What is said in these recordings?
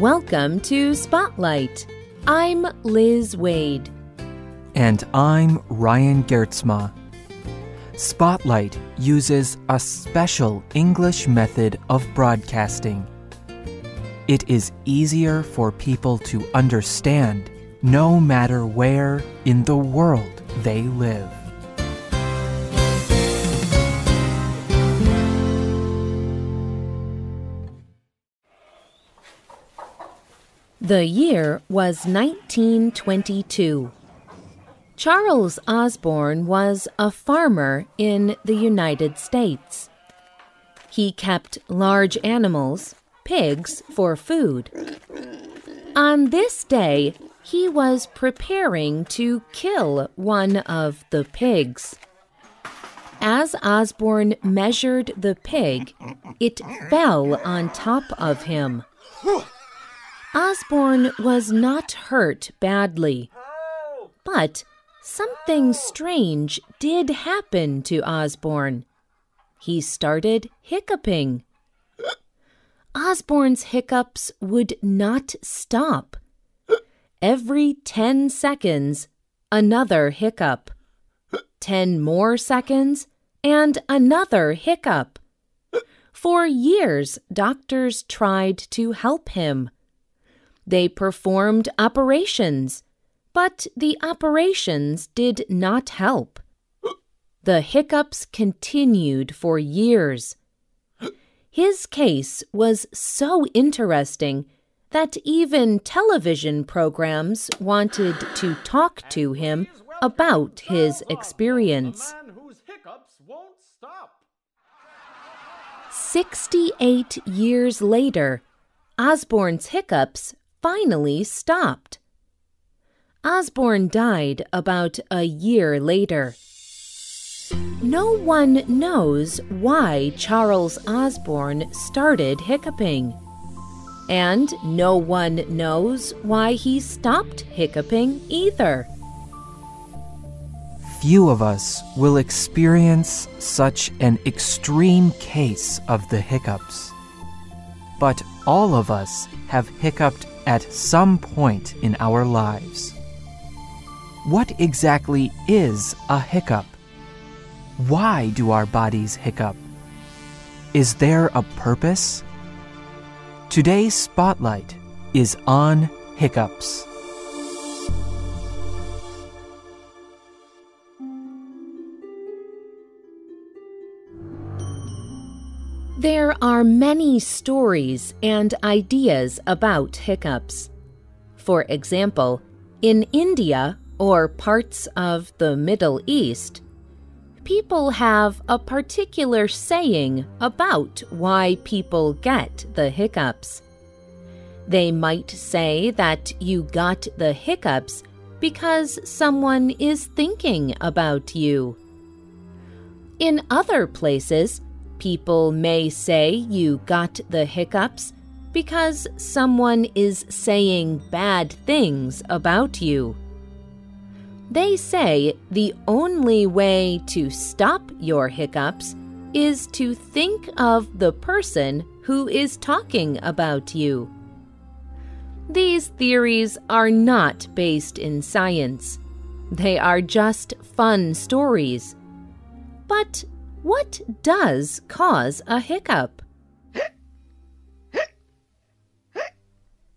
Welcome to Spotlight. I'm Liz Waid. And I'm Ryan Geertsma. Spotlight uses a special English method of broadcasting. It is easier for people to understand no matter where in the world they live. The year was 1922. Charles Osborne was a farmer in the United States. He kept large animals, pigs, for food. On this day, he was preparing to kill one of the pigs. As Osborne measured the pig, it fell on top of him. Osborne was not hurt badly, but something strange did happen to Osborne. He started hiccuping. Osborne's hiccups would not stop. Every 10 seconds, another hiccup. 10 more seconds, and another hiccup. For years, doctors tried to help him. They performed operations, but the operations did not help. The hiccups continued for years. His case was so interesting that even television programs wanted to talk to him about his experience. 68 years later, Osborne's hiccups finally stopped. Osborne died about a year later. No one knows why Charles Osborne started hiccuping, and no one knows why he stopped hiccuping either. Few of us will experience such an extreme case of the hiccups, but all of us have hiccuped at some point in our lives. What exactly is a hiccup? Why do our bodies hiccup? Is there a purpose? Today's Spotlight is on hiccups. There are many stories and ideas about hiccups. For example, in India or parts of the Middle East, people have a particular saying about why people get the hiccups. They might say that you got the hiccups because someone is thinking about you. In other places, people may say you got the hiccups because someone is saying bad things about you. They say the only way to stop your hiccups is to think of the person who is talking about you. These theories are not based in science. They are just fun stories. But what does cause a hiccup?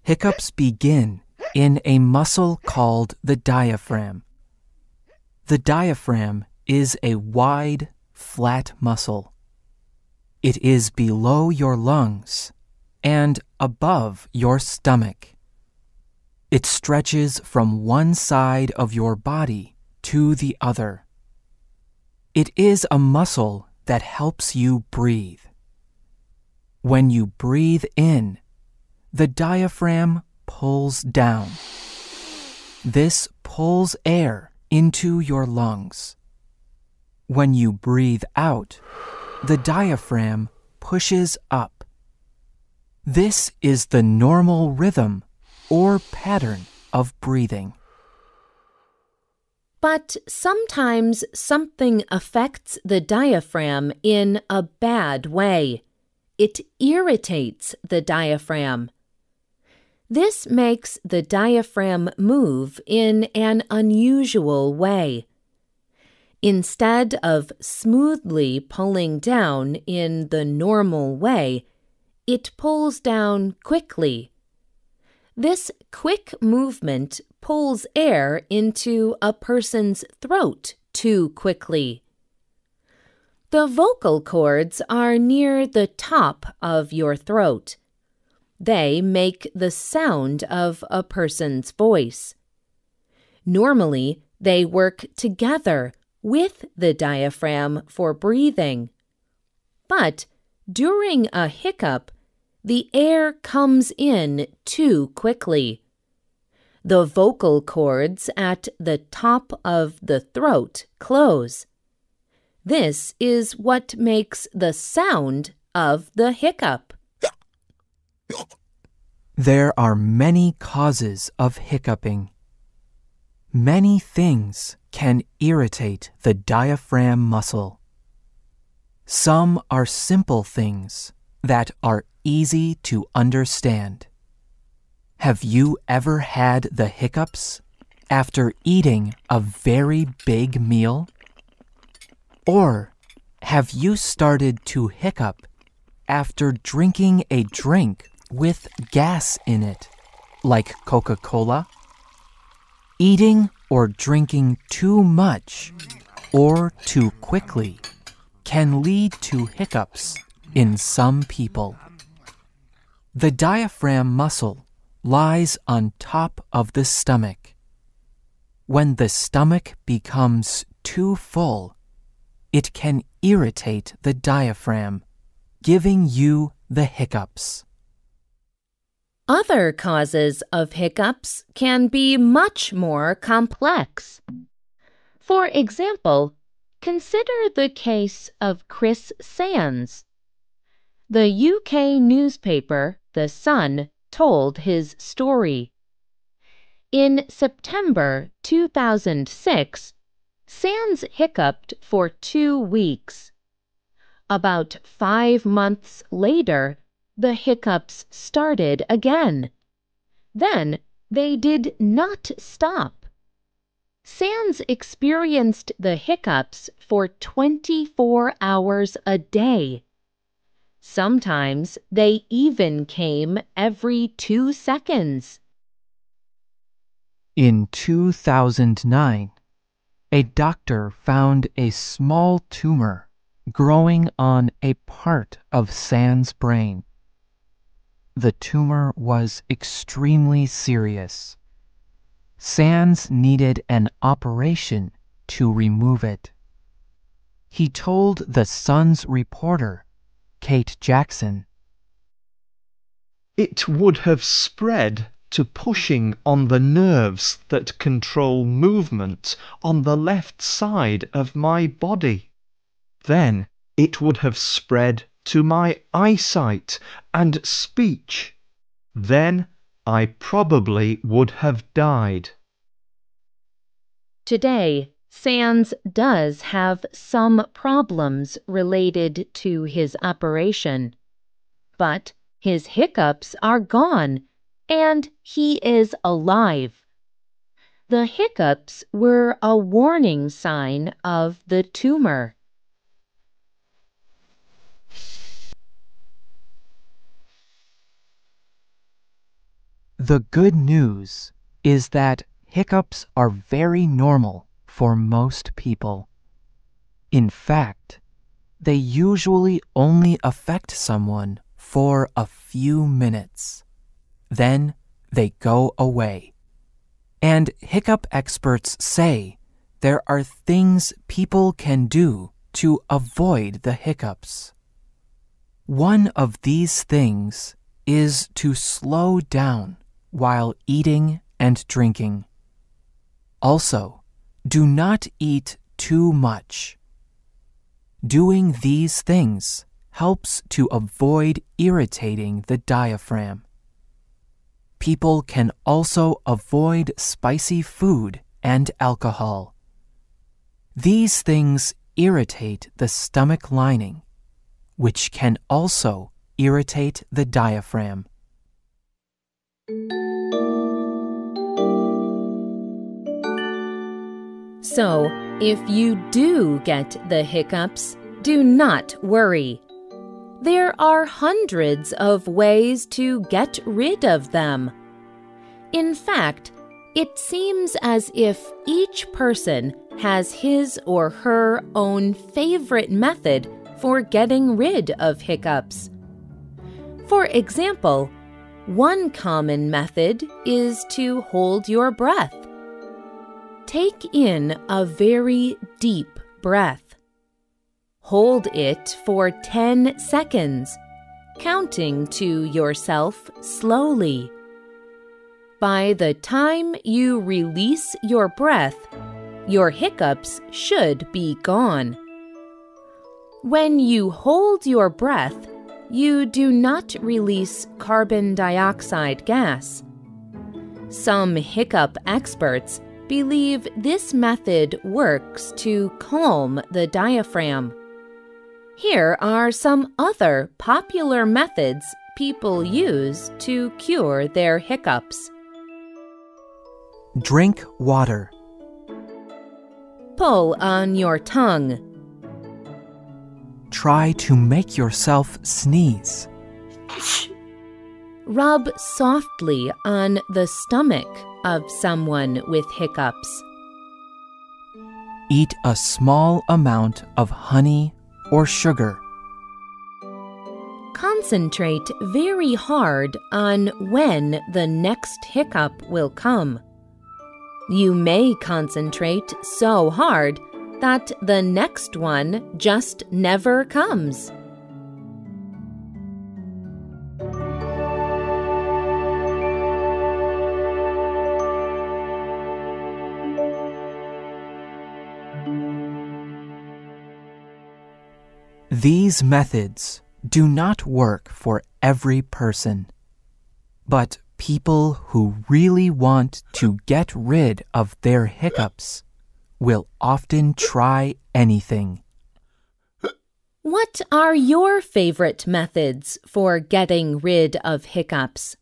Hiccups begin in a muscle called the diaphragm. The diaphragm is a wide, flat muscle. It is below your lungs and above your stomach. It stretches from one side of your body to the other. It is a muscle that helps you breathe. When you breathe in, the diaphragm pulls down. This pulls air into your lungs. When you breathe out, the diaphragm pushes up. This is the normal rhythm or pattern of breathing. But sometimes something affects the diaphragm in a bad way. It irritates the diaphragm. This makes the diaphragm move in an unusual way. Instead of smoothly pulling down in the normal way, it pulls down quickly. This quick movement pulls air into a person's throat too quickly. The vocal cords are near the top of your throat. They make the sound of a person's voice. Normally, they work together with the diaphragm for breathing. But during a hiccup, the air comes in too quickly. The vocal cords at the top of the throat close. This is what makes the sound of the hiccup. There are many causes of hiccuping. Many things can irritate the diaphragm muscle. Some are simple things that are easy to understand. Have you ever had the hiccups after eating a very big meal? Or have you started to hiccup after drinking a drink with gas in it, like Coca-Cola? Eating or drinking too much or too quickly can lead to hiccups in some people. The diaphragm muscle lies on top of the stomach. When the stomach becomes too full, it can irritate the diaphragm, giving you the hiccups. Other causes of hiccups can be much more complex. For example, consider the case of Chris Sands. The UK newspaper, The Sun, told his story. In September 2006, Sands hiccuped for 2 weeks. About 5 months later, the hiccups started again. Then they did not stop. Sands experienced the hiccups for 24 hours a day. Sometimes they even came every 2 seconds. In 2009, a doctor found a small tumor growing on a part of Sands' brain. The tumor was extremely serious. Sands needed an operation to remove it. He told the Sun's reporter, Kate Jackson, "It would have spread to pushing on the nerves that control movement on the left side of my body. Then it would have spread to my eyesight and speech. Then I probably would have died." Today, Sands does have some problems related to his operation, but his hiccups are gone and he is alive. The hiccups were a warning sign of the tumor. The good news is that hiccups are very normal for most people. In fact, they usually only affect someone for a few minutes. Then they go away. And hiccup experts say there are things people can do to avoid the hiccups. One of these things is to slow down while eating and drinking. Also, do not eat too much. Doing these things helps to avoid irritating the diaphragm. People can also avoid spicy food and alcohol. These things irritate the stomach lining, which can also irritate the diaphragm. So, if you do get the hiccups, do not worry. There are hundreds of ways to get rid of them. In fact, it seems as if each person has his or her own favorite method for getting rid of hiccups. For example, one common method is to hold your breath. Take in a very deep breath. Hold it for 10 seconds, counting to yourself slowly. By the time you release your breath, your hiccups should be gone. When you hold your breath, you do not release carbon dioxide gas. Some hiccup experts believe this method works to calm the diaphragm. Here are some other popular methods people use to cure their hiccups. Drink water. Pull on your tongue. Try to make yourself sneeze. Rub softly on the stomach of someone with hiccups. Eat a small amount of honey or sugar. Concentrate very hard on when the next hiccup will come. You may concentrate so hard that the next one just never comes. These methods do not work for every person, but people who really want to get rid of their hiccups will often try anything. What are your favorite methods for getting rid of hiccups?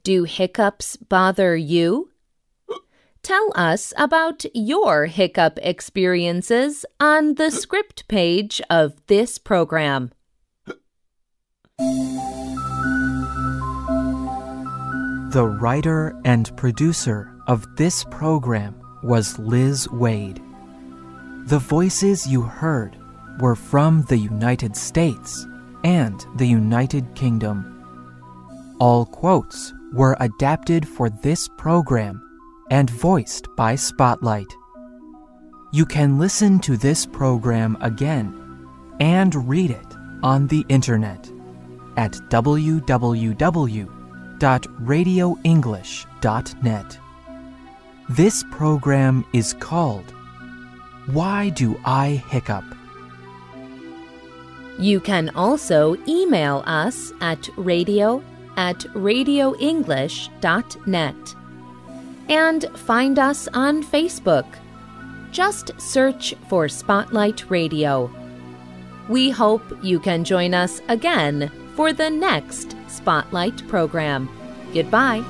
Do hiccups bother you? Tell us about your hiccup experiences on the script page of this program. The writer and producer of this program was Liz Waid. The voices you heard were from the United States and the United Kingdom. All quotes were adapted for this program and voiced by Spotlight. You can listen to this program again and read it on the internet at www.radioenglish.net. This program is called Why Do I Hiccup? You can also email us at radio@radioenglish.net and find us on Facebook. Just search for Spotlight Radio. We hope you can join us again for the next Spotlight program. Goodbye.